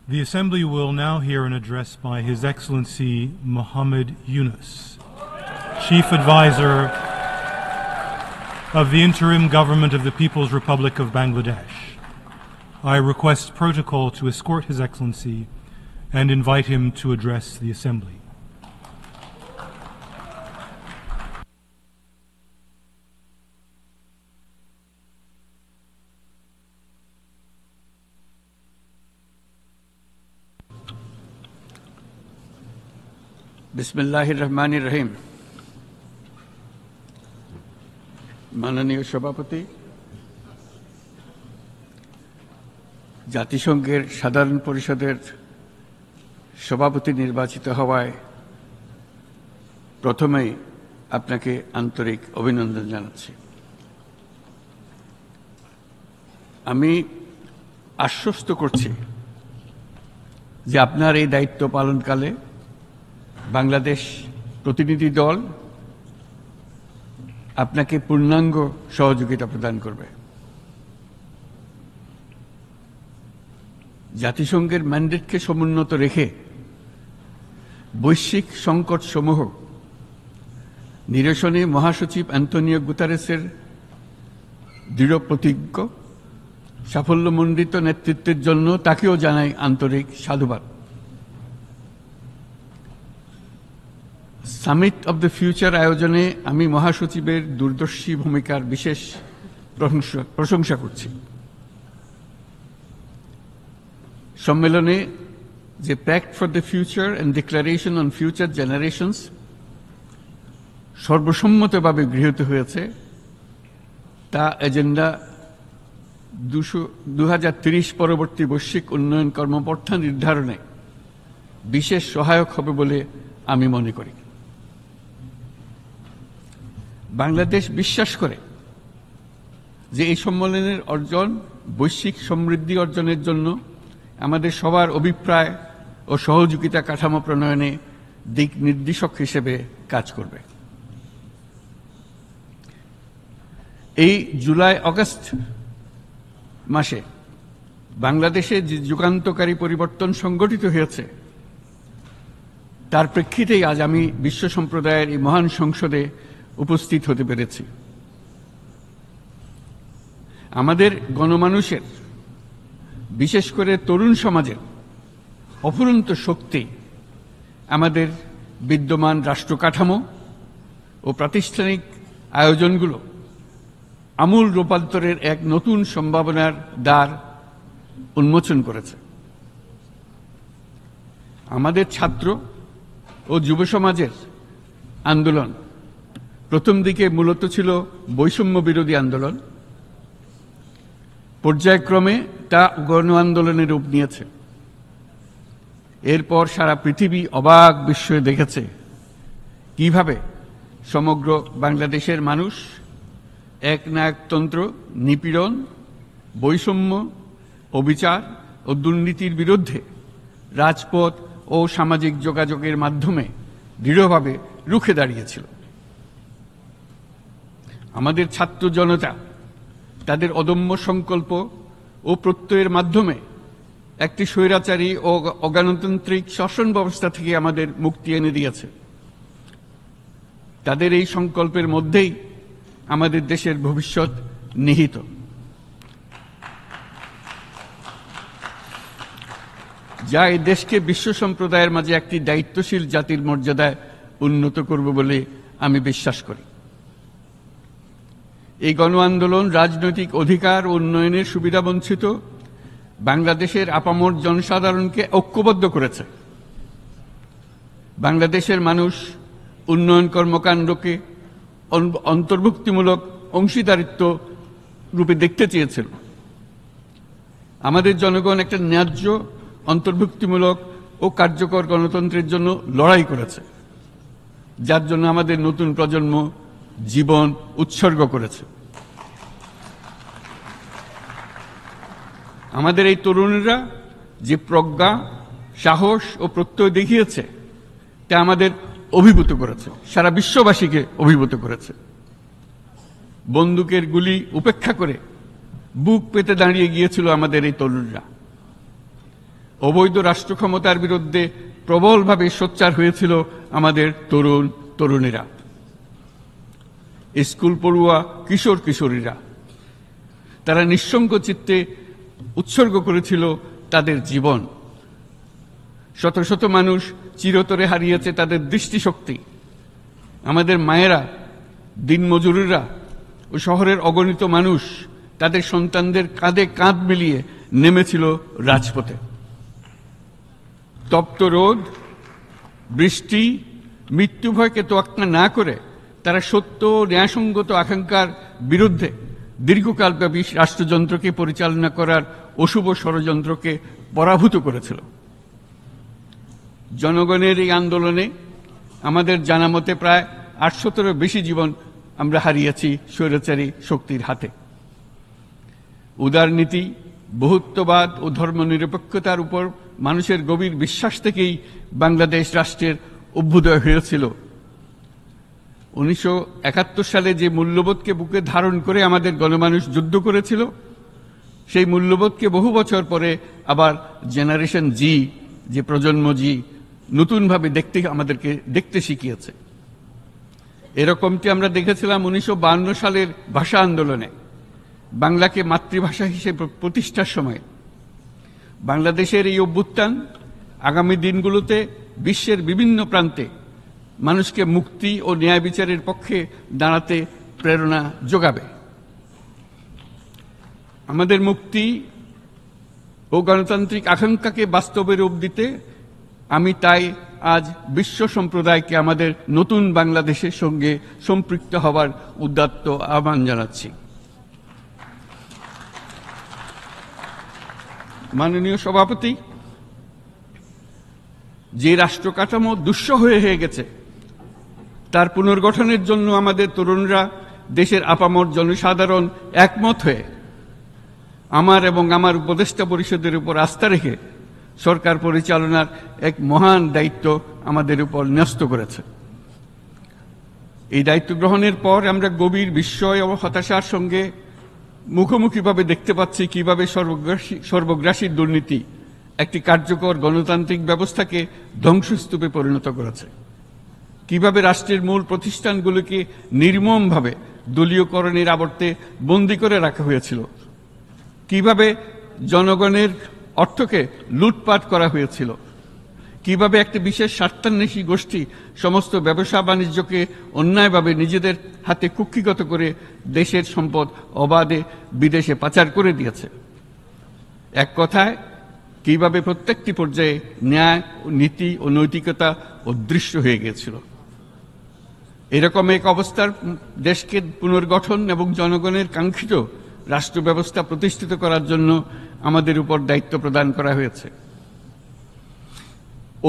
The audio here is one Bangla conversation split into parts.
The Assembly will now hear an address by His Excellency Muhammad Yunus, Chief Advisor of the Interim Government of the People's Republic of Bangladesh. I request protocol to escort His Excellency and invite him to address the Assembly. বিসমিল্লাহির রহমানির রহিম। মাননীয় সভাপতি, জাতিসংঘের সাধারণ পরিষদের সভাপতি নির্বাচিত হওয়ায় প্রথমেই আপনাকে আন্তরিক অভিনন্দন জানাচ্ছি। আমি আশ্বস্ত করছি যে আপনার এই দায়িত্ব পালনকালে বাংলাদেশ প্রতিনিধি দল আপনাকে পূর্ণাঙ্গ সহযোগিতা প্রদান করবে। জাতিসংঘের ম্যান্ডেটকে সমুন্নত রেখে বৈশ্বিক সংকটসমূহ নিরসনে মহাসচিব অ্যান্টোনিও গুতেরেসের দৃঢ় প্রতিজ্ঞ সাফল্যমণ্ডিত নেতৃত্বের জন্য তাকেও জানাই আন্তরিক সাধুবাদ। সামিট অব দ্য ফিউচার আয়োজনে আমি মহাসচিবের দূরদর্শী ভূমিকার বিশেষ প্রশংসা করছি। সম্মেলনে যে pact for the future and declaration on future generations সর্বসম্মতভাবে গৃহীত হয়েছে, তা এজেন্ডা 2030 পরবর্তী বৈশ্বিক উন্নয়ন কর্মপন্থা নির্ধারণে বিশেষ সহায়ক হবে বলে আমি মনে করি। বাংলাদেশ বিশ্বাস করে যে এই সম্মেলনের অর্জন বৈশ্বিক সমৃদ্ধি অর্জনের জন্য আমাদের সবার অভিপ্রায় ও সহযোগিতা কাঠামো প্রণয়নে দিক নির্দেশক হিসেবে কাজ করবে। এই জুলাই আগস্ট মাসে বাংলাদেশে যে যুগান্তকারী পরিবর্তন সংঘটিত হয়েছে তার প্রেক্ষিতেই আজ আমি বিশ্ব সম্প্রদায়ের এই মহান সংসদে উপস্থিত হতে পেরেছি। আমাদের গণমানুষের, বিশেষ করে তরুণ সমাজের অফুরন্ত শক্তি আমাদের বিদ্যমান রাষ্ট্র কাঠামো ও প্রাতিষ্ঠানিক আয়োজনগুলো আমূল রূপান্তরের এক নতুন সম্ভাবনার দ্বার উন্মোচন করেছে। আমাদের ছাত্র ও যুব সমাজের আন্দোলন প্রথম দিকে মূলত ছিল বৈষম্য বিরোধী আন্দোলন, পর্যায়ক্রমে তা গণ আন্দোলনের রূপ নিয়েছে। এরপর সারা পৃথিবী অবাক বিস্ময়ে দেখেছে কিভাবে সমগ্র বাংলাদেশের মানুষ একনায়কতন্ত্র, নিপীড়ন, বৈষম্য, অবিচার ও দুর্নীতির বিরুদ্ধে রাজপথ ও সামাজিক যোগাযোগের মাধ্যমে দৃঢ়ভাবে রুখে দাঁড়িয়েছিল। আমাদের ছাত্র জনতা তাদের অদম্য সংকল্প ও প্রত্যয়ের মাধ্যমে একটি স্বৈরাচারী ও অগণতান্ত্রিক শাসন ব্যবস্থা থেকে আমাদের মুক্তি এনে দিয়েছে। তাদের এই সংকল্পের মধ্যেই আমাদের দেশের ভবিষ্যৎ নিহিত। যা এই দেশকে বিশ্ব সম্প্রদায়ের মাঝে একটি দায়িত্বশীল জাতির মর্যাদায় উন্নত করবে বলে আমি বিশ্বাস করি। এই গণ আন্দোলন রাজনৈতিক অধিকার ও উন্নয়নের সুবিধাবঞ্চিত বাংলাদেশের আপামর জনসাধারণকে ঐক্যবদ্ধ করেছে। বাংলাদেশের মানুষ উন্নয়ন কর্মকাণ্ডকে অন্তর্ভুক্তিমূলক অংশীদারিত্ব রূপে দেখতে চেয়েছিল। আমাদের জনগণ একটা ন্যায্য, অন্তর্ভুক্তিমূলক ও কার্যকর গণতন্ত্রের জন্য লড়াই করেছে, যার জন্য আমাদের নতুন প্রজন্ম জীবন উৎসর্গ করেছে। আমাদের এই তরুণরা যে প্রজ্ঞা, সাহস ও প্রত্যয় দেখিয়েছে তা আমাদের অভিভূত করেছে, সারা বিশ্ববাসীকে অভিভূত করেছে। বন্দুকের গুলি উপেক্ষা করে বুক পেতে দাঁড়িয়ে গিয়েছিল আমাদের এই তরুণরা। অবৈধ রাষ্ট্র ক্ষমতার বিরুদ্ধে প্রবলভাবে সোচ্চার হয়েছিল আমাদের তরুণ তরুণীরা, স্কুল পড়ুয়া কিশোর কিশোরীরা। তারা নিঃসঙ্গ চিত্তে উৎসর্গ করেছিল তাদের জীবন। শত শত মানুষ চিরতরে হারিয়েছে তাদের দৃষ্টিশক্তি। আমাদের মায়েরা, দিনমজুরিরা ও শহরের অগণিত মানুষ তাদের সন্তানদের কাঁধে কাঁধ মিলিয়ে নেমেছিল রাজপথে। তপ্ত রোদ, বৃষ্টি, মৃত্যু ভয়কে তোয়াক্কা না করে তারা সত্য ও ন্যায়সঙ্গত আকাঙ্ক্ষার বিরুদ্ধে দীর্ঘকালব্যাপী রাষ্ট্রযন্ত্রকে পরিচালনা করার অশুভ ষড়যন্ত্রকে পরাভূত করেছিল। জনগণের এই আন্দোলনে আমাদের জানামতে প্রায় 800-এরও বেশি জীবন আমরা হারিয়েছি স্বৈরাচারী শক্তির হাতে। উদারনীতি, বহুত্ববাদ ও ধর্মনিরপেক্ষতার উপর মানুষের গভীর বিশ্বাস থেকেই বাংলাদেশ রাষ্ট্রের অভ্যুদয় হয়েছিল। 1971 সালে যে মূল্যবোধকে বুকে ধারণ করে আমাদের গণমানুষ যুদ্ধ করেছিল, সেই মূল্যবোধকে বহু বছর পরে আবার জেনারেশন জি, যে প্রজন্ম জি, নতুনভাবে আমাদেরকে দেখতে শিখিয়েছে। এরকমটি আমরা দেখেছিলাম 1952 সালের ভাষা আন্দোলনে, বাংলাকে মাতৃভাষা হিসেবে প্রতিষ্ঠার সময়। বাংলাদেশের এই অভ্যুত্থান আগামী দিনগুলোতে বিশ্বের বিভিন্ন প্রান্তে মানুষকে মুক্তি ও ন্যায় বিচারের পক্ষে দাঁড়াতে প্রেরণা যোগাবে। আমাদের মুক্তি ও গণতান্ত্রিক আকাঙ্ক্ষাকে বাস্তবে রূপ দিতে আমি তাই আজ বিশ্ব সম্প্রদায়কে আমাদের নতুন বাংলাদেশের সঙ্গে সম্পৃক্ত হবার উদাত্ত আহ্বান জানাচ্ছি। মাননীয় সভাপতি, যে রাষ্ট্র কাঠামো দুঃসহ হয়ে গেছে তার পুনর্গঠনের জন্য আমাদের তরুণরা, দেশের আপামর জনসাধারণ একমত হয়ে আমার এবং আমার উপদেষ্টা পরিষদের উপর আস্থা রেখে সরকার পরিচালনার এক মহান দায়িত্ব আমাদের উপর ন্যস্ত করেছে। এই দায়িত্ব গ্রহণের পর আমরা গভীর বিস্ময় ও হতাশার সঙ্গে মুখোমুখিভাবে দেখতে পাচ্ছি কিভাবে সর্বগ্রাসী দুর্নীতি একটি কার্যকর গণতান্ত্রিক ব্যবস্থাকে ধ্বংসস্তূপে পরিণত করেছে, কিভাবে রাষ্ট্রের মূল প্রতিষ্ঠানগুলোকে নির্মমভাবে দলীয়করণের আবর্তে বন্দী করে রাখা হয়েছিল, কিভাবে জনগণের অর্থকে লুটপাট করা হয়েছিল, কিভাবে একটি বিশেষ স্বার্থান্বেষী গোষ্ঠী সমস্ত ব্যবসা বাণিজ্যকে অন্যায়ভাবে নিজেদের হাতে কুক্ষিগত করে দেশের সম্পদ অবাধে বিদেশে পাচার করে দিয়েছে। এক কথায়, কিভাবে প্রত্যেকটি পর্যায়ে ন্যায়, নীতি ও নৈতিকতা অদৃশ্য হয়ে গিয়েছিল। এরকম এক অবস্থার দেশকে পুনর্গঠন এবং জনগণের কাঙ্ক্ষিত রাষ্ট্র ব্যবস্থা প্রতিষ্ঠিত করার জন্য আমাদের উপর দায়িত্ব প্রদান করা হয়েছে।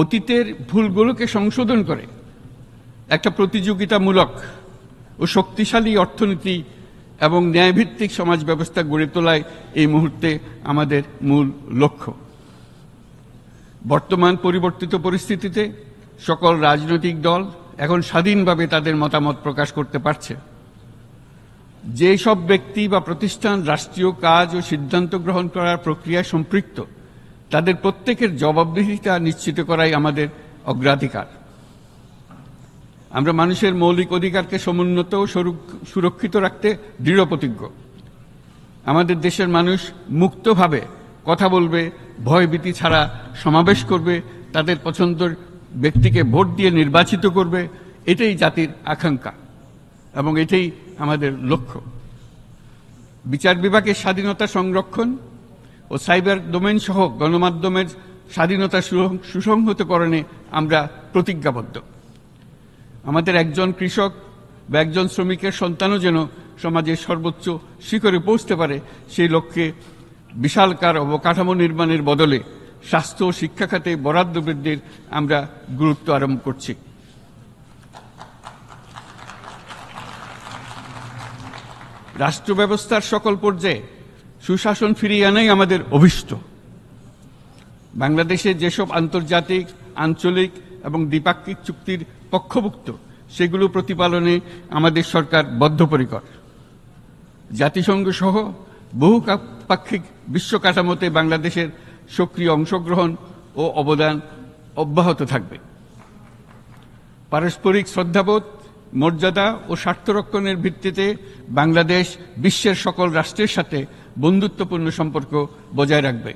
অতীতের ভুলগুলোকে সংশোধন করে একটা প্রতিযোগিতামূলক ও শক্তিশালী অর্থনীতি এবং ন্যায়ভিত্তিক সমাজ ব্যবস্থা গড়ে তোলাই এই মুহূর্তে আমাদের মূল লক্ষ্য। বর্তমান পরিবর্তিত পরিস্থিতিতে সকল রাজনৈতিক দল এখন স্বাধীনভাবে তাদের মতামত প্রকাশ করতে পারছে। যে সব ব্যক্তি বা প্রতিষ্ঠান রাষ্ট্রীয় কাজ ও সিদ্ধান্ত গ্রহণ করার প্রক্রিয়ায় সম্পৃক্ত, তাদের প্রত্যেকের জবাবদিহিতা নিশ্চিত করাই আমাদের অগ্রাধিকার। আমরা মানুষের মৌলিক অধিকারকে সমুন্নত ও সুরক্ষিত রাখতে দৃঢ়প্রতিজ্ঞ। আমাদের দেশের মানুষ মুক্তভাবে কথা বলবে, ভয়ভীতি ছাড়া সমাবেশ করবে, তাদের পছন্দের ব্যক্তিকে ভোট দিয়ে নির্বাচিত করবে, এটাই জাতির আকাঙ্ক্ষা এবং এটাই আমাদের লক্ষ্য। বিচার বিভাগের স্বাধীনতা সংরক্ষণ ও সাইবার ডোমেইন সহ গণমাধ্যমের স্বাধীনতা সুসংহতকরণে আমরা প্রতিজ্ঞাবদ্ধ। আমাদের একজন কৃষক বা একজন শ্রমিকের সন্তানও যেন সমাজের সর্বোচ্চ শিখরে পৌঁছতে পারে, সেই লক্ষ্যে বিশালকার অবকাঠামো নির্মাণের বদলে স্বাস্থ্য ও শিক্ষা খাতে বরাদ্দ বৃদ্ধির আমরা গুরুত্ব আরোপ করছি। রাষ্ট্র ব্যবস্থার সকল পর্যায়ে সুশাসন ফিরিয়ে আনাই আমাদের অভীষ্ট। বাংলাদেশে যেসব আন্তর্জাতিক, আঞ্চলিক এবং দ্বিপাক্ষিক চুক্তির পক্ষভুক্ত, সেগুলো প্রতিপালনে আমাদের সরকার বদ্ধপরিকর। জাতিসংঘ সহ বহু পাক্ষিক বিশ্ব কাঠামোতে বাংলাদেশের সক্রিয় অংশগ্রহণ ও অবদান অব্যাহত থাকবে। পারস্পরিক শ্রদ্ধাবোধ, মর্যাদা ও স্বার্থরক্ষণের ভিত্তিতে বাংলাদেশ বিশ্বের সকল রাষ্ট্রের সাথে বন্ধুত্বপূর্ণ সম্পর্ক বজায় রাখবে।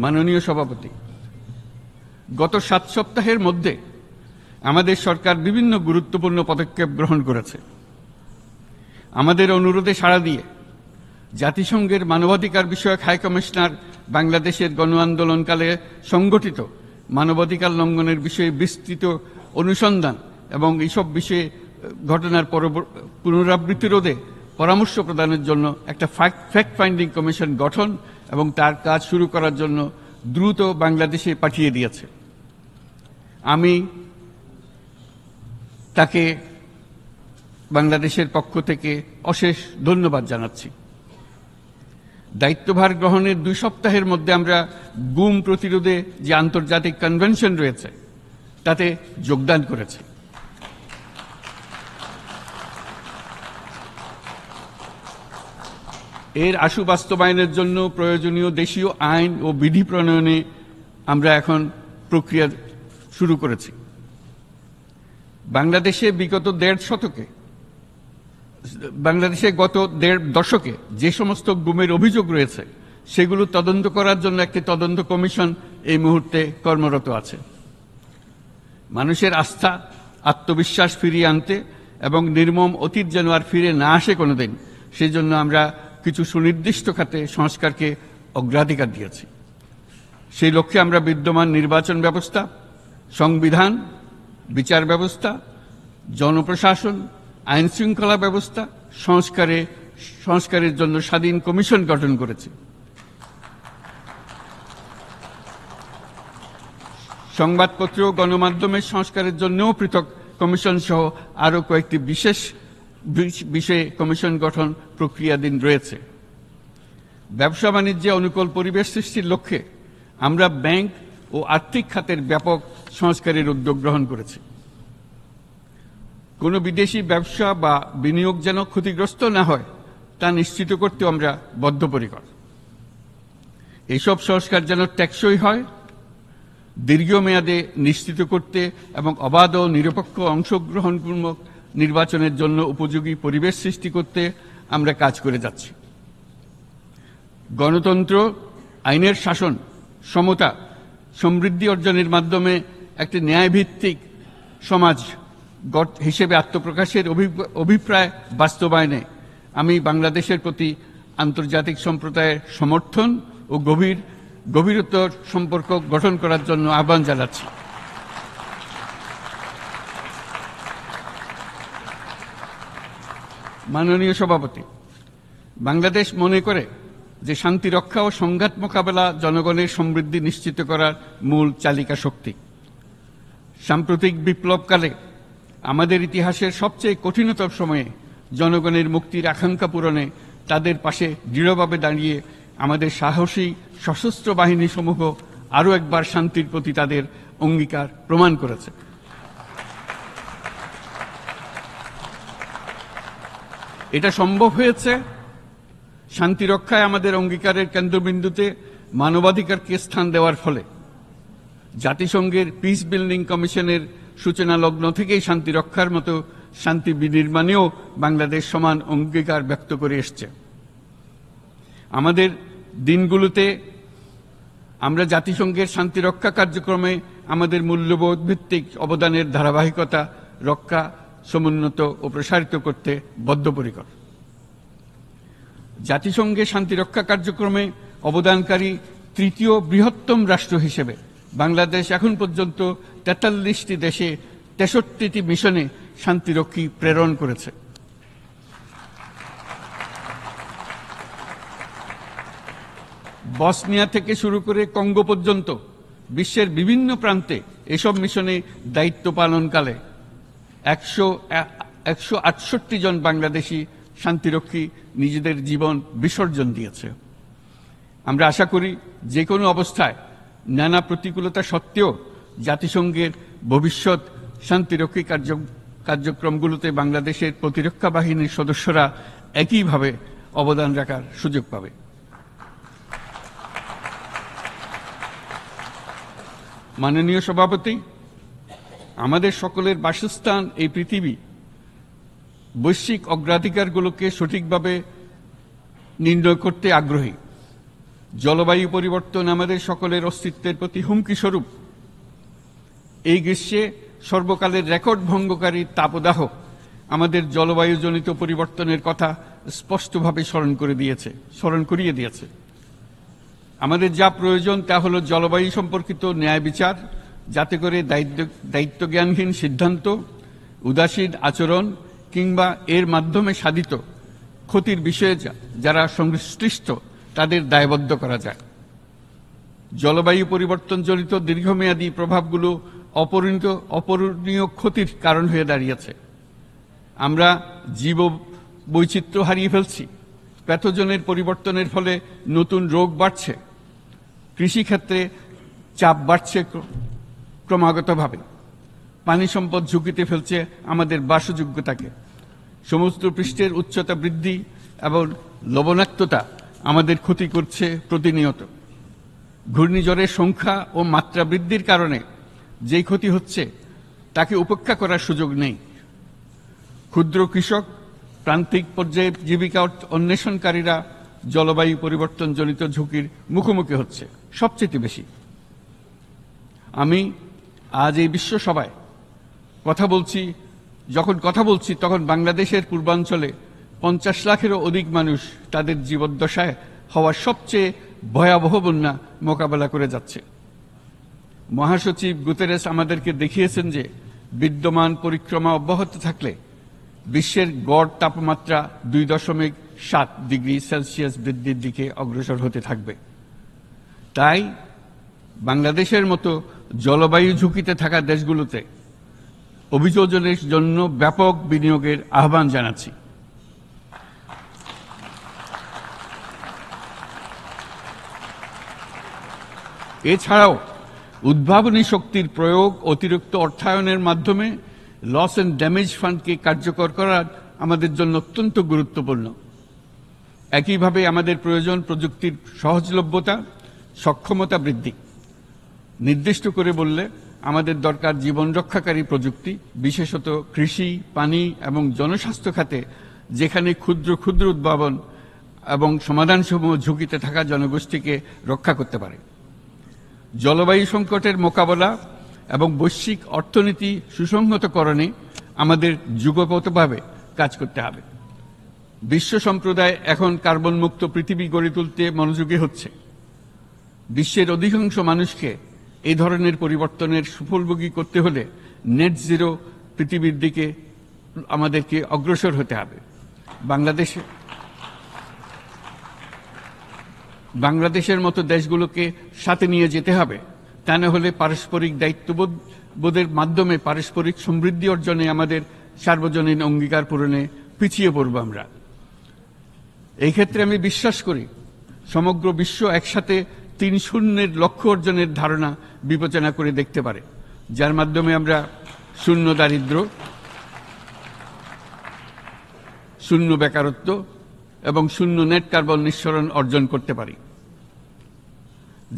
মাননীয় সভাপতি, গত 7 সপ্তাহের মধ্যে আমাদের সরকার বিভিন্ন গুরুত্বপূর্ণ পদক্ষেপ গ্রহণ করেছে। আমাদের অনুরোধে সাড়া দিয়ে জাতিসংঘের মানবাধিকার বিষয়ক হাই কমিশনার বাংলাদেশের গণ আন্দোলনকালে সংগঠিত মানবাধিকার লঙ্ঘনের বিষয়ে বিস্তৃত অনুসন্ধান এবং এইসব বিষয়ে ঘটনার পুনরাবৃত্তি রোধে পরামর্শ প্রদানের জন্য একটা ফ্যাক্ট ফাইন্ডিং কমিশন গঠন এবং তার কাজ শুরু করার জন্য দ্রুত বাংলাদেশে পাঠিয়ে দিয়েছে। আমি তাকে বাংলাদেশের পক্ষ থেকে অশেষ ধন্যবাদ জানাচ্ছি। দায়িত্বভার গ্রহণের 2 সপ্তাহের মধ্যে আমরা গুম প্রতিরোধে যে আন্তর্জাতিক কনভেনশন রয়েছে তাতে যোগদান করেছি। এর আশু বাস্তবায়নের জন্য প্রয়োজনীয় দেশীয় আইন ও বিধি প্রণয়নে আমরা এখন প্রক্রিয়া শুরু করেছি। বাংলাদেশে গত 1.5 দশকে যে সমস্ত গুমের অভিযোগ রয়েছে সেগুলো তদন্ত করার জন্য একটি তদন্ত কমিশন এই মুহূর্তে কর্মরত আছে। মানুষের আস্থা, আত্মবিশ্বাস ফিরিয়ে আনতে এবং নির্মম অতীত যেন আর ফিরে না আসে কোনোদিন, সেই জন্য আমরা কিছু সুনির্দিষ্ট খাতে সংস্কারকে অগ্রাধিকার দিয়েছি। সেই লক্ষ্যে আমরা বিদ্যমান নির্বাচন ব্যবস্থা, সংবিধান, বিচার ব্যবস্থা, জনপ্রশাসন, আইন শৃঙ্খলা ব্যবস্থা সংস্কারের জন্য স্বাধীন কমিশন গঠন করেছি। সংবাদপত্র ও গণমাধ্যমের সংস্কারের জন্যও পৃথক কমিশন সহ আরও কয়েকটি বিশেষ বিষয়ে কমিশন গঠন প্রক্রিয়াধীন রয়েছে। ব্যবসা বাণিজ্যে অনুকূল পরিবেশ সৃষ্টির লক্ষ্যে আমরা ব্যাংক ও আর্থিক খাতের ব্যাপক সংস্কারের উদ্যোগ গ্রহণ করেছি। কোনো বিদেশি ব্যবসা বা বিনিয়োগ যেন ক্ষতিগ্রস্ত না হয় তা নিশ্চিত করতে আমরা বদ্ধপরিকর। এইসব সংস্কার যেন টেকসই হয়, দীর্ঘমেয়াদে নিশ্চিত করতে এবং অবাধ ও নিরপেক্ষ অংশগ্রহণমূলক নির্বাচনের জন্য উপযোগী পরিবেশ সৃষ্টি করতে আমরা কাজ করে যাচ্ছি। গণতন্ত্র, আইনের শাসন, সমতা, সমৃদ্ধি অর্জনের মাধ্যমে একটি ন্যায়ভিত্তিক সমাজ হিসেবে আত্মপ্রকাশের অভিপ্রায় বাস্তবায়নে আমি বাংলাদেশের প্রতি আন্তর্জাতিক সম্প্রদায়ের সমর্থন ও গভীরতর সম্পর্ক গঠন করার জন্য আহ্বান জানাচ্ছি। মাননীয় সভাপতি, বাংলাদেশ মনে করে যে শান্তি রক্ষা ও সংঘাত মোকাবেলা জনগণের সমৃদ্ধি নিশ্চিত করার মূল চালিকা শক্তি। সাম্প্রতিক বিপ্লবকালে আমাদের ইতিহাসের সবচেয়ে কঠিনতম সময়ে জনগণের মুক্তির আকাঙ্ক্ষা পূরণে তাদের পাশে দৃঢ়ভাবে দাঁড়িয়ে আমাদের সাহসী সশস্ত্র বাহিনীসমূহ আরও একবার শান্তির প্রতি তাদের অঙ্গীকার প্রমাণ করেছে। এটা সম্ভব হয়েছে শান্তি রক্ষায় আমাদের অঙ্গীকারের কেন্দ্রবিন্দুতে মানবাধিকারকে স্থান দেওয়ার ফলে। জাতিসংঘের পিস বিল্ডিং কমিশনের সূচনা লগ্ন থেকেই শান্তি রক্ষার মতো শান্তি বিনির্মাণেও বাংলাদেশ সমান অঙ্গীকার ব্যক্ত করে এসছে। আমাদের দিনগুলোতে আমরা জাতিসংঘের শান্তি রক্ষা কার্যক্রমে আমাদের মূল্যবোধ ভিত্তিক অবদানের ধারাবাহিকতা রক্ষা, সমুন্নত ও প্রসারিত করতে বদ্ধপরিকর। জাতিসংঘের শান্তিরক্ষা কার্যক্রমে অবদানকারী তৃতীয় বৃহত্তম রাষ্ট্র হিসেবে বাংলাদেশ এখন পর্যন্ত 43টি দেশে 63টি মিশনে শান্তিরক্ষী প্রেরণ করেছে। বসনিয়া থেকে শুরু করে কঙ্গো পর্যন্ত বিশ্বের বিভিন্ন প্রান্তে এসব মিশনে দায়িত্ব পালনকালে 168 জন বাংলাদেশি শান্তিরক্ষী নিজেদের জীবন বিসর্জন দিয়েছে। আমরা আশা করি যে কোনো অবস্থায় নানা প্রতিকূলতা সত্ত্বেও জাতিসংঘের ভবিষ্যৎ শান্তিরক্ষী কার্যক্রমগুলোতে বাংলাদেশের প্রতিরক্ষা বাহিনীর সদস্যরা একইভাবে অবদান রাখার সুযোগ পাবে। মাননীয় সভাপতি, আমাদের সকলের বাসস্থান এই পৃথিবী বৈশ্বিক অগ্রাধিকারগুলোকে সঠিকভাবে নির্ণয় করতে আগ্রহী। জলবায়ু পরিবর্তন আমাদের সকলের অস্তিত্বের প্রতি হুমকি স্বরূপ। এই গ্রীষ্মে সর্বকালের রেকর্ড ভঙ্গকারী তাপদাহ আমাদের জলবায়ুজনিত পরিবর্তনের কথা স্পষ্টভাবে স্মরণ করিয়ে দিয়েছে। আমাদের যা প্রয়োজন তা হলো জলবায়ু সম্পর্কিত ন্যায় বিচার, যাতে করে দায়িত্বজ্ঞানহীন সিদ্ধান্ত, উদাসীন আচরণ কিংবা এর মাধ্যমে সাধিত ক্ষতির বিষয়ে যারা সংশ্লিষ্ট তাদের দায়বদ্ধ করা যায়। জলবায়ু পরিবর্তনজনিত দীর্ঘমেয়াদী প্রভাবগুলো অপূরণীয় ক্ষতির কারণ হয়ে দাঁড়িয়েছে। আমরা জীব বৈচিত্র্য হারিয়ে ফেলছি। প্যাথোজেনের পরিবর্তনের ফলে নতুন রোগ বাড়ছে। কৃষিক্ষেত্রে চাপ বাড়ছে ক্রমাগতভাবে। পানি সম্পদ ঝুঁকিতে ফেলছে আমাদের বাসযোগ্যতাকে। সমুদ্র পৃষ্ঠের উচ্চতা বৃদ্ধি এবং লবণাক্ততা আমাদের ক্ষতি করছে প্রতিনিয়ত। ঘূর্ণিঝড়ের সংখ্যা ও মাত্রা বৃদ্ধির কারণে যেই ক্ষতি হচ্ছে তাকে উপেক্ষা করার সুযোগ নেই। ক্ষুদ্র কৃষক, প্রান্তিক পর্যায়ে জীবিকা অন্বেষণকারীরা জলবায়ু পরিবর্তনজনিত ঝুঁকির মুখোমুখি হচ্ছে সবচেয়ে বেশি। আমি আজ এই বিশ্ব সভায় যখন কথা বলছি তখন বাংলাদেশের পূর্বাঞ্চলে 50 লাখেরও অধিক মানুষ তাদের জীবদ্দশায় হওয়া সবচেয়ে ভয়াবহ বন্যা মোকাবেলা করে যাচ্ছে। মহাসচিব গুতেরেস আমাদেরকে দেখিয়েছেন যে বিদ্যমান পরিক্রমা অব্যাহত থাকলে বিশ্বের গড় তাপমাত্রা 2.7 ডিগ্রি সেলসিয়াস বৃদ্ধির দিকে অগ্রসর হতে থাকবে। তাই বাংলাদেশের মতো জলবায়ু ঝুঁকিতে থাকা দেশগুলোতে অভিযোজনের জন্য ব্যাপক বিনিয়োগের আহ্বান জানাচ্ছি। এছাড়াও উদ্ভাবনী শক্তির প্রয়োগ, অতিরিক্ত অর্থায়নের মাধ্যমে লস এন্ড ড্যামেজ ফান্ডকে কার্যকর করা আমাদের জন্য অত্যন্ত গুরুত্বপূর্ণ। একইভাবে আমাদের প্রয়োজন প্রযুক্তির সহজলভ্যতা, সক্ষমতা বৃদ্ধি। নির্দিষ্ট করে বললে আমাদের দরকার জীবন রক্ষাকারী প্রযুক্তি, বিশেষত কৃষি, পানি এবং জনস্বাস্থ্য খাতে, যেখানে ক্ষুদ্র ক্ষুদ্র উদ্ভাবন এবং সমাধানসমূহ ঝুঁকিতে থাকা জনগোষ্ঠীকে রক্ষা করতে পারে। জলবায়ু সংকটের মোকাবেলা এবং বৈশ্বিক অর্থনীতি সুসংহতকরণে আমাদের যুগপৎভাবে কাজ করতে হবে। বিশ্ব সম্প্রদায় এখন কার্বন মুক্ত পৃথিবী গড়ে তুলতে মনোযোগী হচ্ছে। বিশ্বের অধিকাংশ মানুষকে এই ধরনের পরিবর্তনের সুফলভোগী করতে হলে নেট জিরো পৃথিবীর দিকে আমাদেরকে অগ্রসর হতে হবে। বাংলাদেশের মতো দেশগুলোকে সাথে নিয়ে যেতে হবে। তা না হলে পারস্পরিক দায়িত্ববোধের মাধ্যমে পারস্পরিক সমৃদ্ধি অর্জনে আমাদের সার্বজনীন অঙ্গীকার পূরণে পিছিয়ে পড়ব আমরা। এই ক্ষেত্রে আমি বিশ্বাস করি সমগ্র বিশ্ব একসাথে 3-0 লক্ষ্য অর্জনের ধারণা বিবেচনা করে দেখতে পারে, যার মাধ্যমে আমরা শূন্য দারিদ্র, শূন্য বেকারত্ব এবং শূন্য নেট কার্বন নিঃসরণ অর্জন করতে পারি।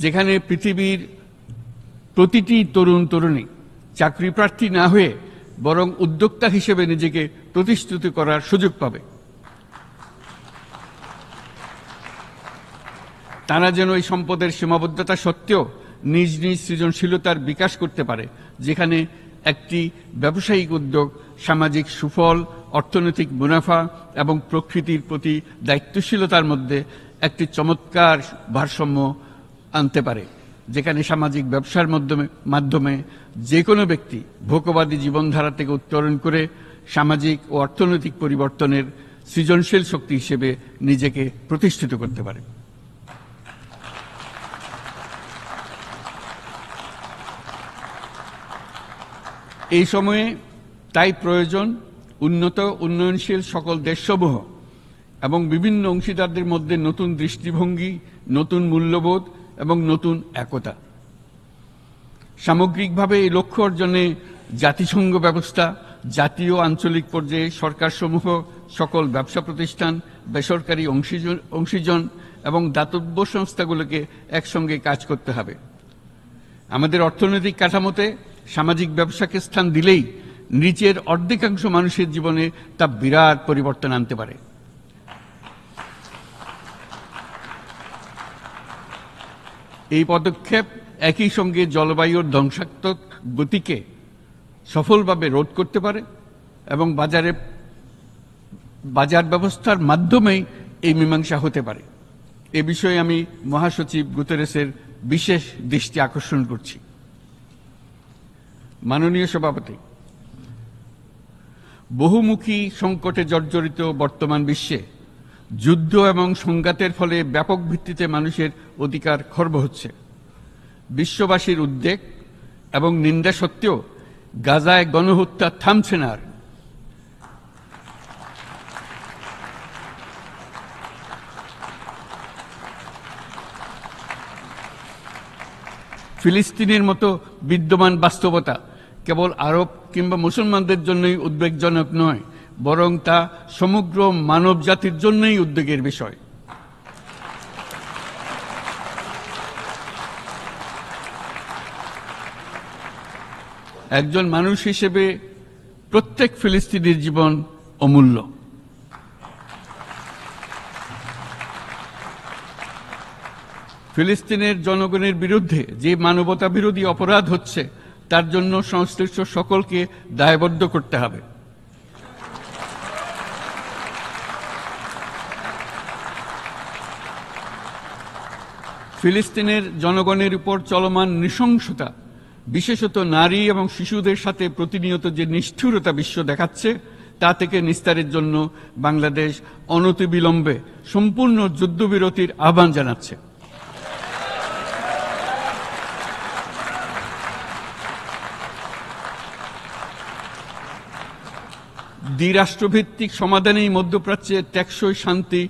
যেখানে পৃথিবীর প্রতিটি তরুণ তরুণী চাকরি প্রার্থী না হয়ে বরং উদ্যোক্তা হিসেবে নিজেকে প্রতিষ্ঠিত করার সুযোগ পাবে। তারা যেন এই সম্পদের সীমাবদ্ধতা সত্ত্বেও নিজ নিজ সৃজনশীলতার বিকাশ করতে পারে, যেখানে একটি ব্যবসায়িক উদ্যোগ সামাজিক সুফল, অর্থনৈতিক মুনাফা এবং প্রকৃতির প্রতি দায়িত্বশীলতার মধ্যে একটি চমৎকার ভারসাম্য আনতে পারে, যেখানে সামাজিক ব্যবসার মাধ্যমে যে কোনো ব্যক্তি ভোগবাদী জীবনধারা থেকে উত্তরণ করে সামাজিক ও অর্থনৈতিক পরিবর্তনের সৃজনশীল শক্তি হিসেবে নিজেকে প্রতিষ্ঠিত করতে পারে। এই সময়ে তাই প্রয়োজন উন্নত উন্নয়নশীল সকল দেশসমূহ এবং বিভিন্ন অংশীদারদের মধ্যে নতুন দৃষ্টিভঙ্গি, নতুন মূল্যবোধ এবং নতুন একতা। সামগ্রিকভাবে এই লক্ষ্য অর্জনে জাতিসংঘ ব্যবস্থা, জাতীয় আঞ্চলিক পর্যায়ে সরকারসমূহ, সকল ব্যবসা প্রতিষ্ঠান, বেসরকারি অংশীজন এবং দাতব্য সংস্থাগুলোকে একসঙ্গে কাজ করতে হবে। আমাদের অর্থনৈতিক কাঠামোতে সামাজিক ব্যবসাকে স্থান দিলেই নিচের অর্ধেকাংশ মানুষের জীবনে তা বিরাট পরিবর্তন আনতে পারে। এই পদক্ষেপ একই সঙ্গে জলবায়ুর ধ্বংসাত্মক গতিকে সফলভাবে রোধ করতে পারে এবং বাজার ব্যবস্থার মাধ্যমেই এই মীমাংসা হতে পারে। এ বিষয়ে আমি মহাসচিব গুতেরেসের বিশেষ দৃষ্টি আকর্ষণ করছি। মাননীয় সভাপতি, বহুমুখী সংকটে জর্জরিত বর্তমান বিশ্বে যুদ্ধ এবং সংঘাতের ফলে ব্যাপক ভিত্তিতে মানুষের অধিকার খর্ব হচ্ছে। বিশ্ববাসীর উদ্বেগ এবং নিন্দা সত্ত্বেও গাজায় গণহত্যা থামছে না। ফিলিস্তিনের মতো বিদ্যমান বাস্তবতা কেবল আরব কিংবা মুসলমানদের জন্যই উদ্বেগজনক নয়, বরং তা সমগ্র মানব জাতির জন্যই উদ্বেগের বিষয়। একজন মানুষ হিসেবে প্রত্যেক ফিলিস্তিনির জীবন অমূল্য। ফিলিস্তিনের জনগণের বিরুদ্ধে যে মানবতা বিরোধী অপরাধ হচ্ছে তার জন্য সংশ্লিষ্ট সকলকে দায়বদ্ধ করতে হবে। ফিলিস্তিনের জনগণের উপর চলমান নৃশংসতা, বিশেষত নারী এবং শিশুদের সাথে প্রতিনিয়ত যে নিষ্ঠুরতা বিশ্ব দেখাচ্ছে, তা থেকে নিস্তারের জন্য বাংলাদেশ অনতিবিলম্বে সম্পূর্ণ যুদ্ধবিরতির আহ্বান জানাচ্ছে। দ্বিরাষ্ট্রভিত্তিক সমাধানেই মধ্যপ্রাচ্যে টেকসই শান্তি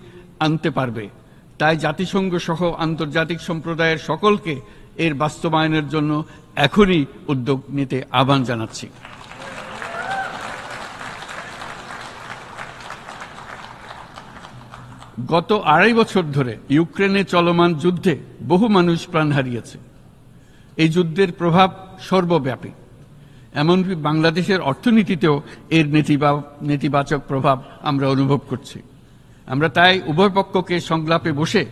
আনতে পারবে। তাই জাতিসংঘ সহ আন্তর্জাতিক সম্প্রদায়ের সকলকে এর বাস্তবায়নের জন্য এখনই উদ্যোগ নিতে আহ্বান জানাচ্ছি। গত 2.5 বছর ধরে ইউক্রেনে চলমান যুদ্ধে বহু মানুষ প্রাণ হারিয়েছে। এই যুদ্ধের প্রভাব সর্বব্যাপী, এমনকি বাংলাদেশের অর্থনীতিতেও এর নেতিবাচক প্রভাব আমরা অনুভব করছি। আমরা তাই উভয় পক্ষকে সংলাপে বসে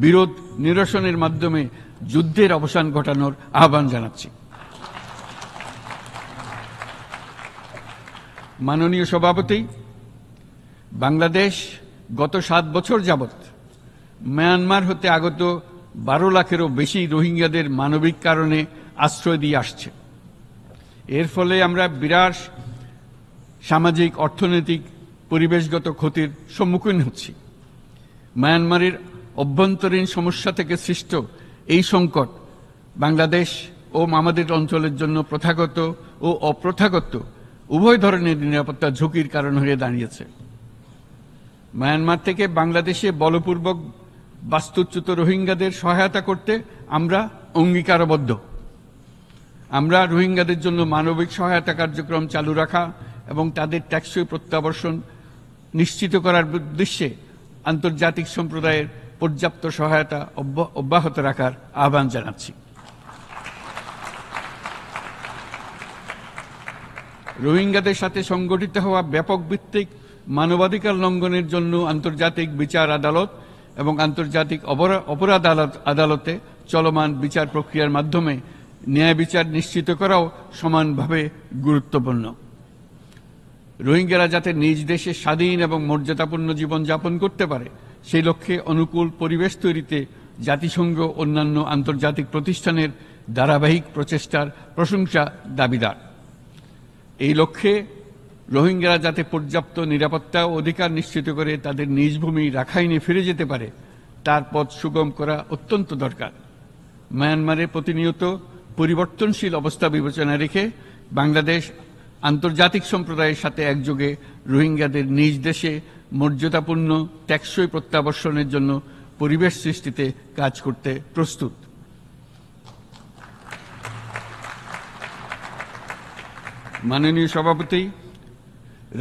বিরোধ নিরসনের মাধ্যমে যুদ্ধের অবসান ঘটানোর আহ্বান জানাচ্ছি। মাননীয় সভাপতি, বাংলাদেশ গত 7 বছর যাবৎ মায়ানমার হতে আগত 12 লাখেরও বেশি রোহিঙ্গাদের মানবিক কারণে আশ্রয় দিয়ে আসছে। এর ফলে আমরা বিরাট সামাজিক, অর্থনৈতিক, পরিবেশগত ক্ষতির সম্মুখীন হচ্ছি। মায়ানমারের অভ্যন্তরীণ সমস্যা থেকে সৃষ্ট এই সংকট বাংলাদেশ ও আমাদের অঞ্চলের জন্য প্রথাগত ও অপ্রথাগত উভয় ধরনের নিরাপত্তা ঝুঁকির কারণ হয়ে দাঁড়িয়েছে। মায়ানমার থেকে বাংলাদেশে বলপূর্বক বাস্তুচ্যুত রোহিঙ্গাদের সহায়তা করতে আমরা অঙ্গীকারবদ্ধ। আমরা রোহিঙ্গাদের জন্য মানবিক সহায়তা কার্যক্রম চালু রাখা এবং তাদের টেকসই প্রত্যাবর্তন নিশ্চিত করার উদ্দেশ্যে আন্তর্জাতিক সম্প্রদায়ের পর্যাপ্ত সহায়তা অব্যাহত রাখার আহ্বান জানাচ্ছি। রোহিঙ্গাদের সাথে সংগঠিত হওয়া ব্যাপক ভিত্তিক মানবাধিকার লঙ্ঘনের জন্য আন্তর্জাতিক বিচার আদালত এবং আন্তর্জাতিক অপরাধ আদালতে চলমান বিচার প্রক্রিয়ার মাধ্যমে ন্যায় বিচার নিশ্চিত করাও সমানভাবে গুরুত্বপূর্ণ। রোহিঙ্গারা যাতে নিজ দেশে স্বাধীন এবং মর্যাদাপূর্ণ জীবনযাপন করতে পারে, সেই লক্ষ্যে অনুকূল পরিবেশ তৈরিতে জাতিসংঘ অন্যান্য আন্তর্জাতিক প্রতিষ্ঠানের ধারাবাহিক প্রচেষ্টার প্রশংসা দাবিদার। এই লক্ষ্যে রোহিঙ্গারা যাতে পর্যাপ্ত নিরাপত্তা ও অধিকার নিশ্চিত করে তাদের নিজ ভূমি রাখাইনে ফিরে যেতে পারে, তার পথ সুগম করা অত্যন্ত দরকার। মায়ানমারে প্রতিনিয়ত পরিবর্তনশীল অবস্থা বিবেচনা রেখে বাংলাদেশ আন্তর্জাতিক সম্প্রদায়ের সাথে একযোগে রোহিঙ্গাদের নিজ দেশে মর্যাদাপূর্ণ টেকসই প্রত্যাবর্তনের জন্য পরিবেশ সৃষ্টিতে কাজ করতে প্রস্তুত। মাননীয় সভাপতি,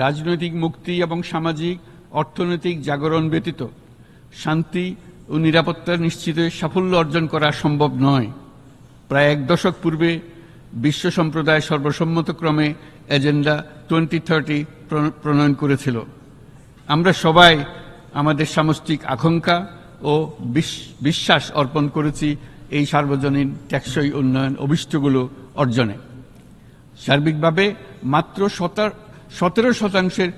রাজনৈতিক মুক্তি এবং সামাজিক অর্থনৈতিক জাগরণ ব্যতীত শান্তি ও নিরাপত্তা নিশ্চিতে সাফল্য অর্জন করা সম্ভব নয়। প্রায় এক দশক পূর্বে বিশ্ব সম্প্রদায় সর্বসম্মতক্রমে এজেন্ডা 2030 প্রণয়ন করেছিল। আমরা সবাই আমাদের সামষ্টিক আকাঙ্ক্ষা ও বিশ্বাস অর্পণ করেছি এই সার্বজনীন টেকসই উন্নয়ন অভিষ্টগুলো অর্জনে। সার্বিকভাবে মাত্র 17%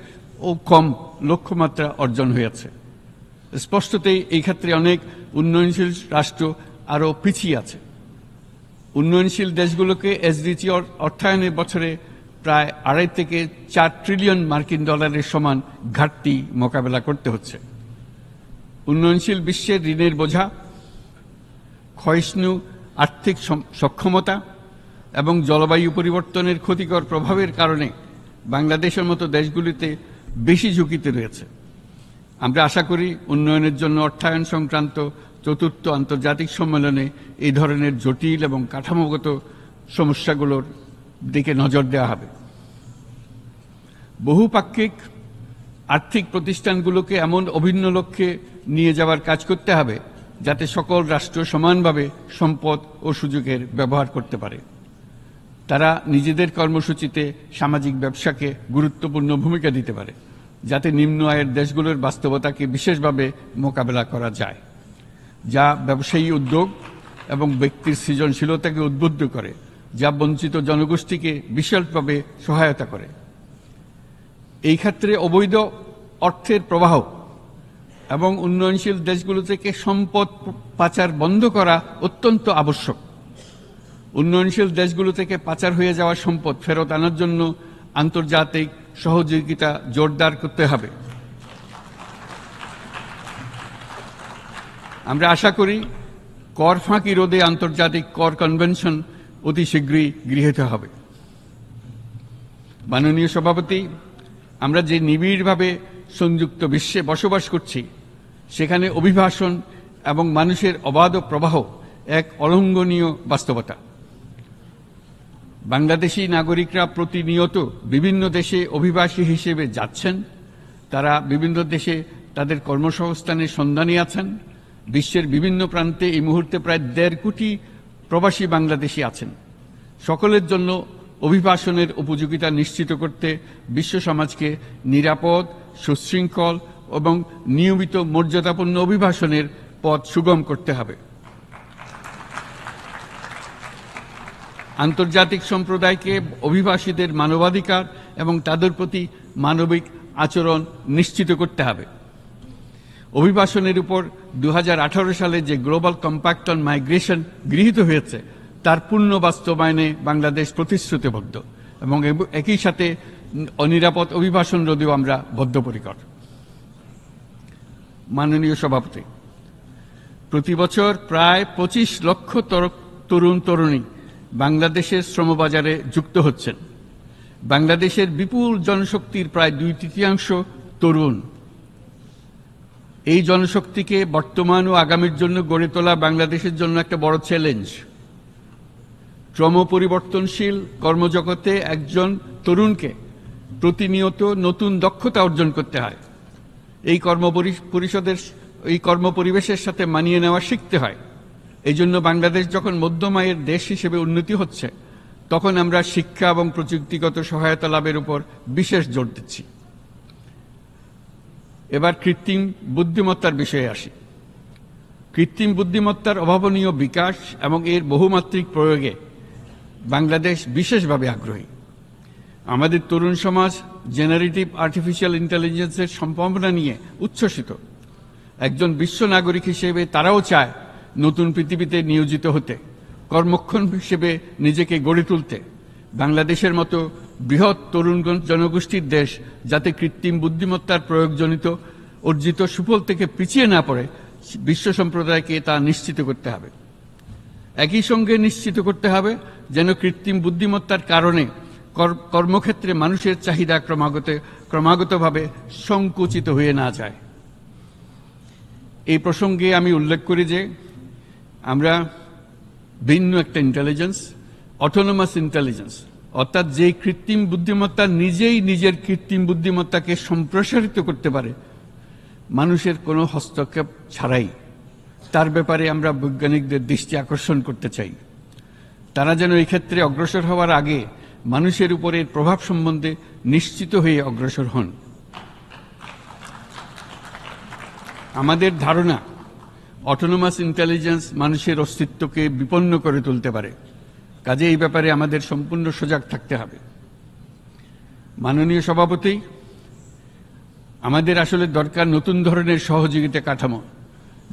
ও কম লক্ষ্যমাত্রা অর্জন হয়েছে। স্পষ্টতই এই ক্ষেত্রে অনেক উন্নয়নশীল রাষ্ট্র আরও পিছিয়ে আছে। উন্নয়নশীল দেশগুলোকে এসডিজি অর্থায়নের বছরে প্রায় 2.5 থেকে 4 ট্রিলিয়ন মার্কিন ডলারের সমান ঘাটতি মোকাবেলা করতে হচ্ছে। উন্নয়নশীল বিশ্বের ঋণের বোঝা, ক্ষয়িষ্ণু আর্থিক সক্ষমতা এবং জলবায়ু পরিবর্তনের ক্ষতিকর প্রভাবের কারণে বাংলাদেশের মতো দেশগুলিতে বেশি ঝুঁকিতে রয়েছে। আমরা আশা করি উন্নয়নের জন্য অর্থায়ন সংক্রান্ত চতুর্থ আন্তর্জাতিক সম্মেলনে এই ধরনের জটিল এবং কাঠামোগত সমস্যাগুলোর দিকে নজর দেওয়া হবে। বহুপাক্ষিক আর্থিক প্রতিষ্ঠানগুলোকে এমন অভিন্ন লক্ষ্যে নিয়ে যাওয়ার কাজ করতে হবে যাতে সকল রাষ্ট্র সমানভাবে সম্পদ ও সুযোগের ব্যবহার করতে পারে। তারা নিজেদের কর্মসূচিতে সামাজিক ব্যবসাকে গুরুত্বপূর্ণ ভূমিকা দিতে পারে, যাতে নিম্ন আয়ের দেশগুলোর বাস্তবতাকে বিশেষভাবে মোকাবেলা করা যায়, যা ব্যবসায়ী উদ্যোগ এবং ব্যক্তির সৃজনশীলতাকে উদ্বুদ্ধ করে, যা বঞ্চিত জনগোষ্ঠীকে বিশালভাবে সহায়তা করে। এই ক্ষেত্রে অবৈধ অর্থের প্রবাহ এবং উন্নয়নশীল দেশগুলো থেকে সম্পদ পাচার বন্ধ করা অত্যন্ত আবশ্যক। উন্নয়নশীল দেশগুলো থেকে পাচার হয়ে যাওয়া সম্পদ ফেরত আনার জন্য আন্তর্জাতিক সহযোগিতা জোরদার করতে হবে। আমরা আশা করি কর ফাঁকি রোধে আন্তর্জাতিক কর কনভেনশন অতি শীঘ্রই গৃহীত হবে। মাননীয় সভাপতি, আমরা যে নিবিড়ভাবে সংযুক্ত বিশ্বে বসবাস করছি, সেখানে অভিবাসন এবং মানুষের অবাধ প্রবাহ এক অলঙ্ঘনীয় বাস্তবতা। বাংলাদেশি নাগরিকরা প্রতিনিয়ত বিভিন্ন দেশে অভিবাসী হিসেবে যাচ্ছেন। তারা বিভিন্ন দেশে তাদের কর্মসংস্থানের সন্ধানে আছেন। বিশ্বের বিভিন্ন প্রান্তে এই মুহূর্তে প্রায় 1.5 কোটি প্রবাসী বাংলাদেশি আছেন। সকলের জন্য অভিবাসনের উপযোগিতা নিশ্চিত করতে বিশ্ব সমাজকে নিরাপদ, সুশৃঙ্খল এবং নিয়মিত মর্যাদাপূর্ণ অভিবাসনের পথ সুগম করতে হবে। আন্তর্জাতিক সম্প্রদায়কে অভিবাসীদের মানবাধিকার এবং তাদের প্রতি মানবিক আচরণ নিশ্চিত করতে হবে। অভিবাসনের উপর 2018 সালে যে গ্লোবাল কম্প্যাক্ট অন মাইগ্রেশন গৃহীত হয়েছে, তার পূর্ণ বাস্তবায়নে বাংলাদেশ প্রতিশ্রুতিবদ্ধ এবং একই সাথে অনিরাপদ অভিবাসন রোধেও আমরা বদ্ধপরিকর। মাননীয় সভাপতি, প্রতি বছর প্রায় 25 লক্ষ তরুণ তরুণী বাংলাদেশের শ্রমবাজারে যুক্ত হচ্ছেন। বাংলাদেশের বিপুল জনশক্তির প্রায় 2/3 তরুণ। এই জনশক্তিকে বর্তমান ও আগামীর জন্য গড়ে তোলা বাংলাদেশের জন্য একটা বড় চ্যালেঞ্জ। ক্রমপরিবর্তনশীল কর্মজগতে একজন তরুণকে প্রতিনিয়ত নতুন দক্ষতা অর্জন করতে হয়। এই কর্মপরিবেশের সাথে মানিয়ে নেওয়া শিখতে হয়। এই জন্য বাংলাদেশ যখন মধ্যম আয়ের দেশ হিসেবে উন্নতি হচ্ছে, তখন আমরা শিক্ষা এবং প্রযুক্তিগত সহায়তা লাভের উপর বিশেষ জোর দিচ্ছি। এবার কৃত্রিম বুদ্ধিমত্তার বিষয়ে আসি। কৃত্রিম বুদ্ধিমত্তার অভাবনীয় বিকাশ এবং এর বহুমাত্রিক প্রয়োগে বাংলাদেশ বিশেষভাবে আগ্রহী। আমাদের তরুণ সমাজ জেনারেটিভ আর্টিফিশিয়াল ইন্টেলিজেন্সের সম্ভাবনা নিয়ে উচ্ছ্বসিত। একজন বিশ্ব নাগরিক হিসেবে তারাও চায় নতুন পৃথিবীতে নিয়োজিত হতে, কর্মক্ষম হিসেবে নিজেকে গড়ে তুলতে। বাংলাদেশের মতো বৃহৎ তরুণ জনগোষ্ঠীর দেশ যাতে কৃত্রিম বুদ্ধিমত্তার প্রয়োগজনিত অর্জিত সুফল থেকে পিছিয়ে না পড়ে, বিশ্ব সম্প্রদায়কে তা নিশ্চিত করতে হবে। একই সঙ্গে নিশ্চিত করতে হবে যেন কৃত্রিম বুদ্ধিমত্তার কারণে কর্মক্ষেত্রে মানুষের চাহিদা ক্রমাগতভাবে সংকুচিত হয়ে না যায়। এই প্রসঙ্গে আমি উল্লেখ করি যে আমরা ভিন্ন একটা ইন্টেলিজেন্স, অটোনোমাস ইন্টেলিজেন্স, অর্থাৎ যে কৃত্রিম বুদ্ধিমত্তা নিজেই নিজের কৃত্রিম বুদ্ধিমত্তাকে সম্প্রসারিত করতে পারে মানুষের কোনো হস্তক্ষেপ ছাড়াই, তার ব্যাপারে আমরা বৈজ্ঞানিকদের দৃষ্টি আকর্ষণ করতে চাই। তারা যেন এই ক্ষেত্রে অগ্রসর হওয়ার আগে মানুষের উপরের প্রভাব সম্বন্ধে নিশ্চিত হয়ে অগ্রসর হন। আমাদের ধারণা, অটোনোমাস ইন্টেলিজেন্স মানুষের অস্তিত্বকে বিপন্ন করে তুলতে পারে, কাজে এই ব্যাপারে আমাদের সম্পূর্ণ সজাগ থাকতে হবে। মাননীয় সভাপতি, আমাদের আসলে দরকার নতুন ধরনের সহযোগিতা কাঠামো,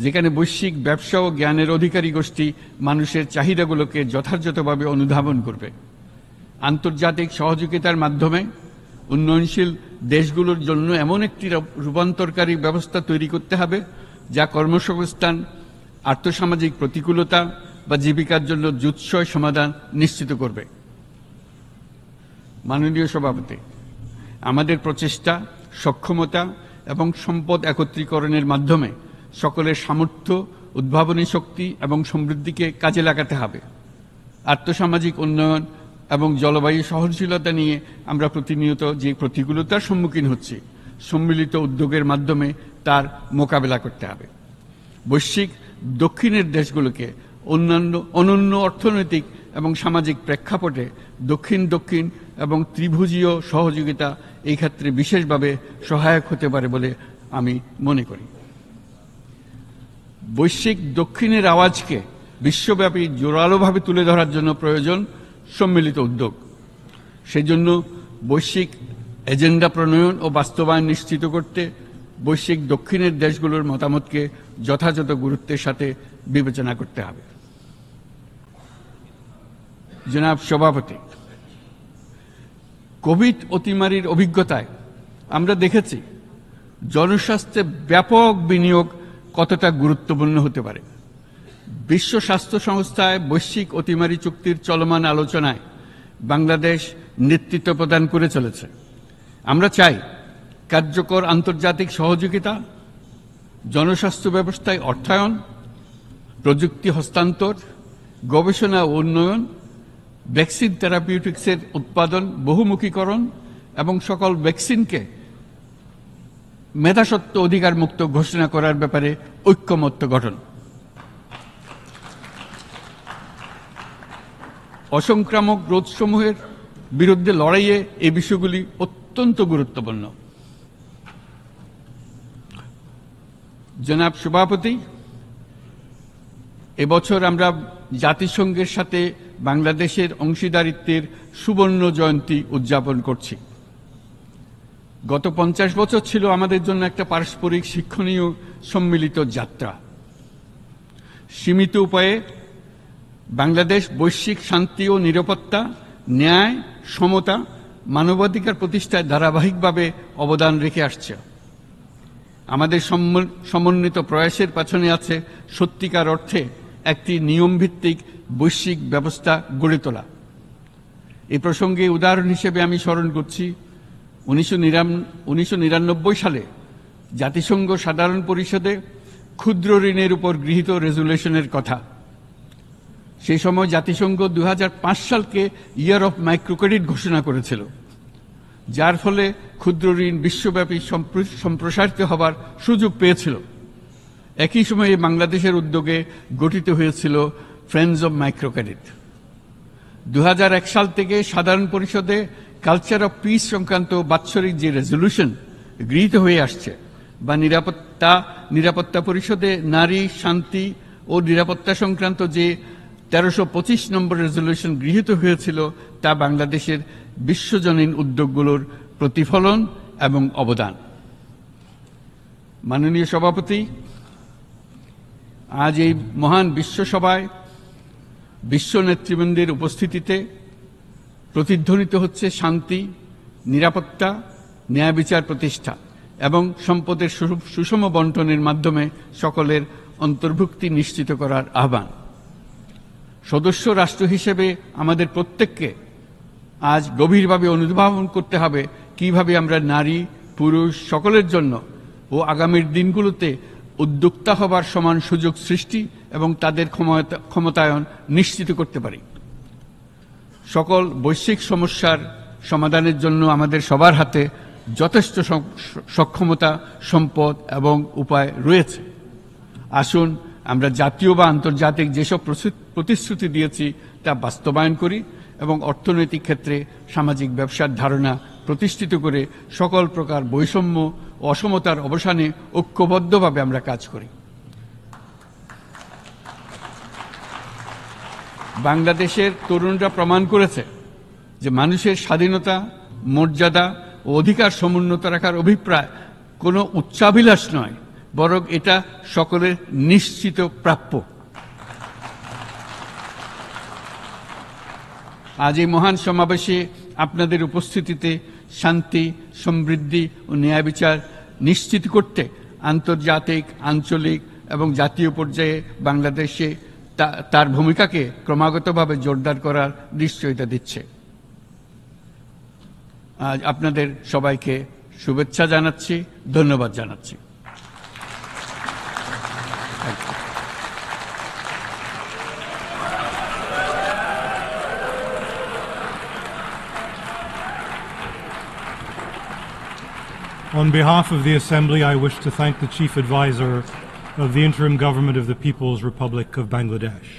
যেখানে বৈশ্বিক ব্যবসা ও জ্ঞানের অধিকারী গোষ্ঠী মানুষের চাহিদাগুলোকে যথাযথভাবে অনুধাবন করবে। আন্তর্জাতিক সহযোগিতার মাধ্যমে উন্নয়নশীল দেশগুলোর জন্য এমন একটি রূপান্তরকারী ব্যবস্থা তৈরি করতে হবে যা কর্মসংস্থান, আর্থসামাজিক প্রতিকূলতা বা জীবিকার জন্য যুৎসয় সমাধান নিশ্চিত করবে। মাননীয় সভাপতি, আমাদের প্রচেষ্টা, সক্ষমতা এবং সম্পদ একত্রীকরণের মাধ্যমে সকলের সামর্থ্য, উদ্ভাবনী শক্তি এবং সমৃদ্ধিকে কাজে লাগাতে হবে। আর্থসামাজিক উন্নয়ন এবং জলবায়ু সহনশীলতা নিয়ে আমরা প্রতিনিয়ত যে প্রতিকূলতার সম্মুখীন হচ্ছি, সম্মিলিত উদ্যোগের মাধ্যমে তার মোকাবেলা করতে হবে। বৈশ্বিক দক্ষিণের দেশগুলোকে অনন্য অর্থনৈতিক এবং সামাজিক প্রেক্ষাপটে দক্ষিণ দক্ষিণ এবং ত্রিভুজীয় সহযোগিতা এই ক্ষেত্রে বিশেষভাবে সহায়ক হতে পারে বলে আমি মনে করি। বৈশ্বিক দক্ষিণের আওয়াজকে বিশ্বব্যাপী জোরালোভাবে তুলে ধরার জন্য প্রয়োজন সম্মিলিত উদ্যোগ। সেজন্য বৈশ্বিক এজেন্ডা প্রণয়ন ও বাস্তবায়ন নিশ্চিত করতে বৈশ্বিক দক্ষিণের দেশগুলোর মতামতকে যথাযথ গুরুত্বের সাথে বিবেচনা করতে হবে। জনাব সভাপতি, কোভিড অতিমারির অভিজ্ঞতায় আমরা দেখেছি জনস্বাস্থ্যে ব্যাপক বিনিয়োগ কতটা গুরুত্বপূর্ণ হতে পারে। বিশ্ব স্বাস্থ্য সংস্থায় বৈশ্বিক অতিমারি চুক্তির চলমান আলোচনায় বাংলাদেশ নেতৃত্ব প্রদান করে চলেছে। আমরা চাই কার্যকর আন্তর্জাতিক সহযোগিতা, জনস্বাস্থ্য ব্যবস্থায় অর্থায়ন, প্রযুক্তি হস্তান্তর, গবেষণা ও উন্নয়ন, ভ্যাকসিন থেরাপিউটিক্সের উৎপাদন, বহুমুখীকরণ এবং সকল ভ্যাকসিনকে মেধাস্বত্ব অধিকার মুক্ত ঘোষণা করার ব্যাপারে ঐক্যমত্য গঠন। অসংক্রামক রোগসমূহের বিরুদ্ধে লড়াইয়ে এই বিষয়গুলি অত্যন্ত গুরুত্বপূর্ণ। জনাব সভাপতি, এবছর আমরা জাতিসংঘের সাথে বাংলাদেশের অংশীদারিত্বের সুবর্ণ জয়ন্তী উদযাপন করছি। গত 50 বছর ছিল আমাদের জন্য একটা পারস্পরিক শিক্ষণীয় সম্মিলিত যাত্রা। সীমিত উপায়ে বাংলাদেশ বৈশ্বিক শান্তি ও নিরাপত্তা, ন্যায়, সমতা, মানবাধিকার প্রতিষ্ঠায় ধারাবাহিকভাবে অবদান রেখে আসছে। আমাদের সমন্বিত প্রয়াসের পেছনে আছে সত্যিকার অর্থে একটি নিয়মভিত্তিক বৈশ্বিক ব্যবস্থা গড়ে তোলা। এই প্রসঙ্গে উদাহরণ হিসেবে আমি স্মরণ করছি 1999 সালে জাতিসংঘ সাধারণ পরিষদে ক্ষুদ্র ঋণের উপর গৃহীত রেজুলেশনের কথা। সেই সময় জাতিসংঘ 2005 সালকে ইয়ার অফ মাইক্রোক্রেডিট ঘোষণা করেছিল, যার ফলে ক্ষুদ্র ঋণ বিশ্বব্যাপী সম্প্রসারিত হবার সুযোগ পেয়েছিল। একই সময়ে বাংলাদেশের উদ্যোগে গঠিত হয়েছিল ফ্রেন্ডস অব মাইক্রোক্রেডিট। 2001 সাল থেকে সাধারণ পরিষদে কালচার অফ পিস সংক্রান্ত বাৎসরিক যে রেজলিউশন গৃহীত হয়ে আসছে, বা নিরাপত্তা পরিষদে নারী, শান্তি ও নিরাপত্তা সংক্রান্ত যে 1325 নম্বর রেজলিউশন গৃহীত হয়েছিল, তা বাংলাদেশের বিশ্বজনীন উদ্যোগগুলোর প্রতিফলন এবং অবদান। মাননীয় সভাপতি, আজ এই মহান বিশ্বসভায় বিশ্ব নেতৃবৃন্দের উপস্থিতিতে প্রতিধ্বনিত হচ্ছে শান্তি, নিরাপত্তা, ন্যায় বিচার প্রতিষ্ঠা এবং সম্পদের সুষম বন্টনের মাধ্যমে সকলের অন্তর্ভুক্তি নিশ্চিত করার আহ্বান। সদস্য রাষ্ট্র হিসেবে আমাদের প্রত্যেককে আজ গভীরভাবে অনুধাবন করতে হবে কিভাবে আমরা নারী, পুরুষ সকলের জন্য ও আগামীর দিনগুলোতে উদ্যোক্তা হবার সমান সুযোগ সৃষ্টি এবং তাদের ক্ষমতায়ন নিশ্চিত করতে পারি। সকল বৈশ্বিক সমস্যার সমাধানের জন্য আমাদের সবার হাতে যথেষ্ট সক্ষমতা, সম্পদ এবং উপায় রয়েছে। আসুন আমরা জাতীয় বা আন্তর্জাতিক যেসব প্রতিশ্রুতি দিয়েছি তা বাস্তবায়ন করি এবং অর্থনৈতিক ক্ষেত্রে সামাজিক ব্যবসার ধারণা প্রতিষ্ঠিত করে সকল প্রকার বৈষম্য ও অসমতার অবসানে ঐক্যবদ্ধভাবে আমরা কাজ করি। বাংলাদেশের তরুণরা প্রমাণ করেছে যে মানুষের স্বাধীনতা, মর্যাদা ও অধিকার সমুন্নত রাখার অভিপ্রায় কোনো উচ্চাভিলাষ নয়, বরং এটা সকলের নিশ্চিত প্রাপ্য। আজ এই মহান সমাবেশে আপনাদের উপস্থিতিতে শান্তি, সমৃদ্ধি ও ন্যায় বিচার নিশ্চিত করতে আন্তর্জাতিক, আঞ্চলিক এবং জাতীয় পর্যায়ে বাংলাদেশে তার ভূমিকাকে ক্রমাগতভাবে জোরদার করার নিশ্চয়তা দিচ্ছে। আজ আপনাদের সবাইকে শুভেচ্ছা জানাচ্ছি, ধন্যবাদ জানাচ্ছি। On behalf of the Assembly, I wish to thank the Chief Advisor of the Interim Government of the People's Republic of Bangladesh.